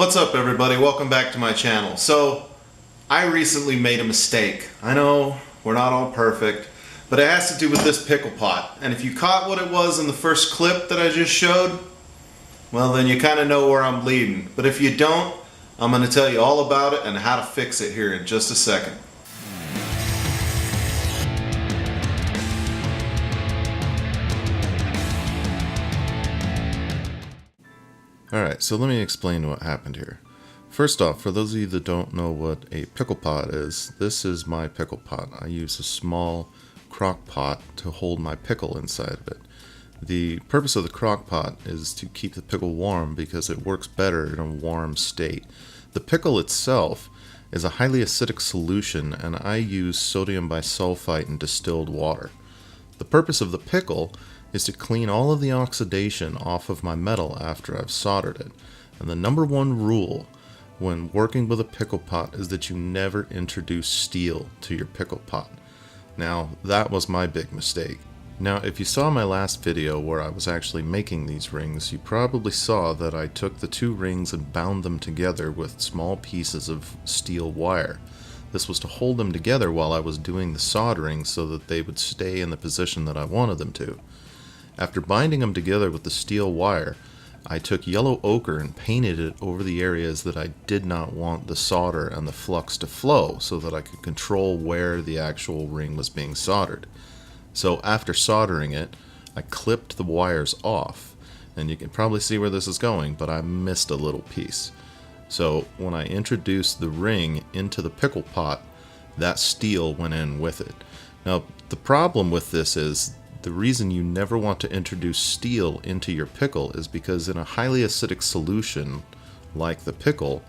What's up everybody, welcome back to my channel. So, I recently made a mistake. I know, we're not all perfect, but it has to do with this pickle pot. And if you caught what it was in the first clip that I just showed, well then you kind of know where I'm leading. But if you don't, I'm going to tell you all about it and how to fix it here in just a second. Alright, so let me explain what happened here. First off, for those of you that don't know what a pickle pot is, this is my pickle pot. I use a small crock pot to hold my pickle inside of it. The purpose of the crock pot is to keep the pickle warm because it works better in a warm state. The pickle itself is a highly acidic solution and I use sodium bisulfite and distilled water. The purpose of the pickle is to clean all of the oxidation off of my metal after I've soldered it. And the number one rule when working with a pickle pot is that you never introduce steel to your pickle pot. Now, that was my big mistake. Now, if you saw my last video where I was actually making these rings, you probably saw that I took the two rings and bound them together with small pieces of steel wire. This was to hold them together while I was doing the soldering so that they would stay in the position that I wanted them to. After binding them together with the steel wire, I took yellow ochre and painted it over the areas that I did not want the solder and the flux to flow so that I could control where the actual ring was being soldered. So after soldering it, I clipped the wires off, and you can probably see where this is going, but I missed a little piece. So when I introduced the ring into the pickle pot, that steel went in with it. Now the problem with this is the reason you never want to introduce steel into your pickle is because in a highly acidic solution like the pickle,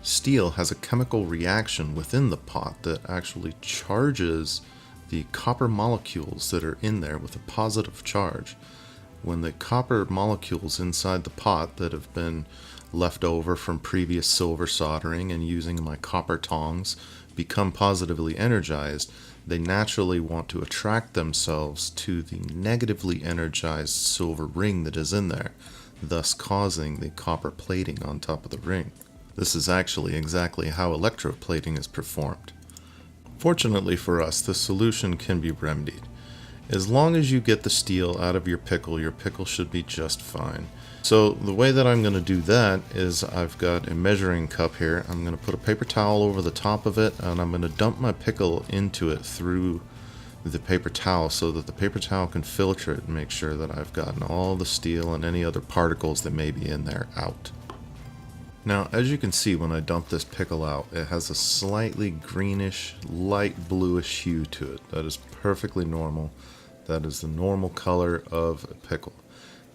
steel has a chemical reaction within the pot that actually charges the copper molecules that are in there with a positive charge. When the copper molecules inside the pot that have been left over from previous silver soldering and using my copper tongs become positively energized, they naturally want to attract themselves to the negatively energized silver ring that is in there, thus causing the copper plating on top of the ring. This is actually exactly how electroplating is performed. Fortunately for us, the solution can be remedied. As long as you get the steel out of your pickle should be just fine. So the way that I'm going to do that is I've got a measuring cup here. I'm going to put a paper towel over the top of it and I'm going to dump my pickle into it through the paper towel so that the paper towel can filter it and make sure that I've gotten all the steel and any other particles that may be in there out. Now, as you can see when I dump this pickle out, it has a slightly greenish, light bluish hue to it. That is perfectly normal. That is the normal color of a pickle.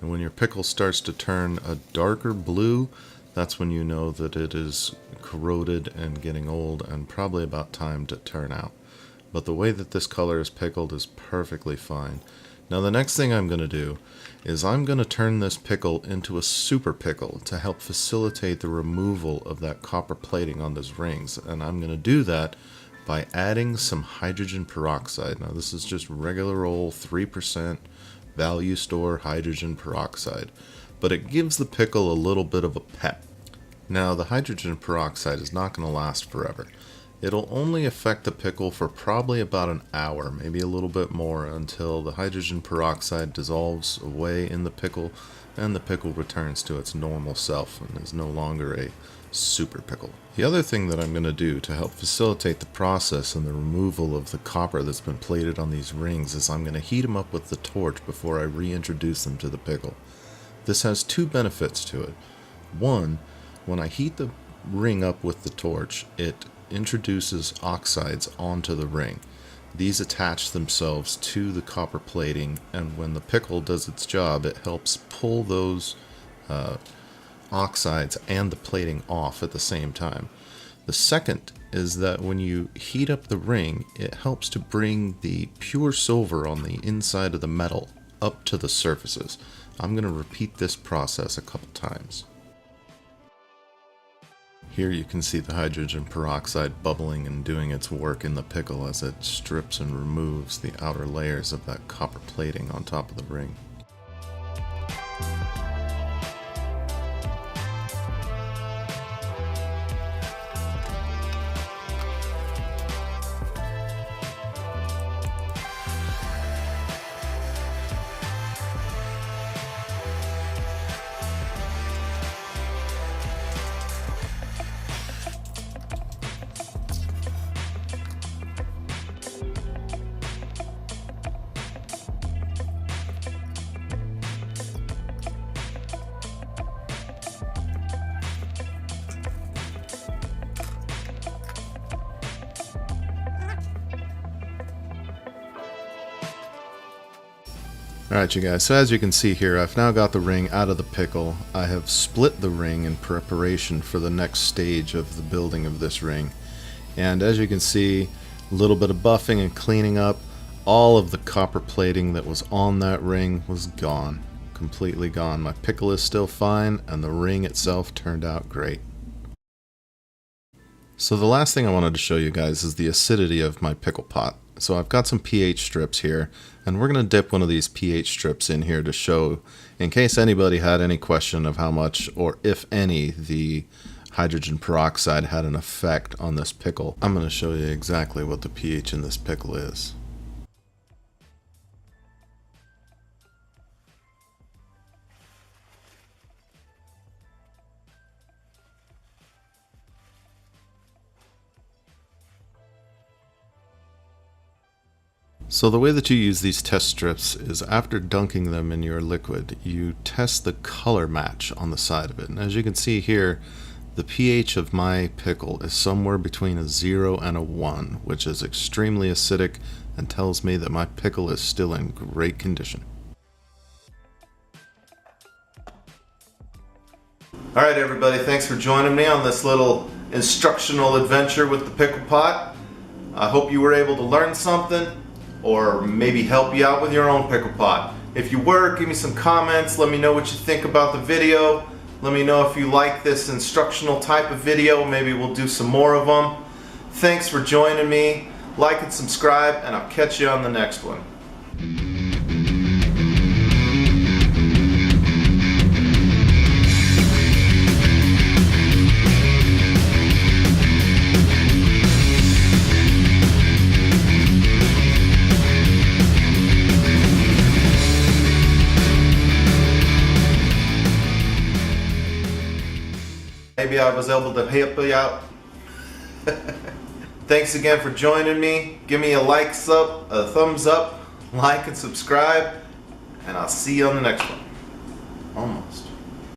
And when your pickle starts to turn a darker blue, that's when you know that it is corroded and getting old and probably about time to turn out. But the way that this color is pickled is perfectly fine. Now the next thing I'm going to do is I'm going to turn this pickle into a super pickle to help facilitate the removal of that copper plating on those rings. And I'm going to do that by adding some hydrogen peroxide. Now this is just regular old 3% value store hydrogen peroxide, but it gives the pickle a little bit of a pep. Now the hydrogen peroxide is not going to last forever. It'll only affect the pickle for probably about an hour, maybe a little bit more, until the hydrogen peroxide dissolves away in the pickle and the pickle returns to its normal self and is no longer a super pickle. The other thing that I'm going to do to help facilitate the process and the removal of the copper that's been plated on these rings is I'm going to heat them up with the torch before I reintroduce them to the pickle. This has two benefits to it. One, when I heat the ring up with the torch, it introduces oxides onto the ring. These attach themselves to the copper plating, and when the pickle does its job, it helps pull those oxides and the plating off at the same time. The second is that when you heat up the ring, it helps to bring the pure silver on the inside of the metal up to the surfaces. I'm going to repeat this process a couple times. Here you can see the hydrogen peroxide bubbling and doing its work in the pickle as it strips and removes the outer layers of that copper plating on top of the ring. Alright you guys, so as you can see here, I've now got the ring out of the pickle. I have split the ring in preparation for the next stage of the building of this ring. And as you can see, a little bit of buffing and cleaning up. All of the copper plating that was on that ring was gone. Completely gone. My pickle is still fine, and the ring itself turned out great. So the last thing I wanted to show you guys is the acidity of my pickle pot. So I've got some pH strips here, and we're going to dip one of these pH strips in here to show, in case anybody had any question of how much, or if any, the hydrogen peroxide had an effect on this pickle. I'm going to show you exactly what the pH in this pickle is. So the way that you use these test strips is after dunking them in your liquid, you test the color match on the side of it. And as you can see here, the pH of my pickle is somewhere between a 0 and a 1, which is extremely acidic and tells me that my pickle is still in great condition. Alright everybody, thanks for joining me on this little instructional adventure with the pickle pot. I hope you were able to learn something, or maybe help you out with your own pickle pot. If you were, give me some comments, let me know what you think about the video. Let me know if you like this instructional type of video, maybe we'll do some more of them. Thanks for joining me, like and subscribe, and I'll catch you on the next one. Maybe I was able to help you out. Thanks again for joining me. Give me a thumbs up, like and subscribe, and I'll see you on the next one.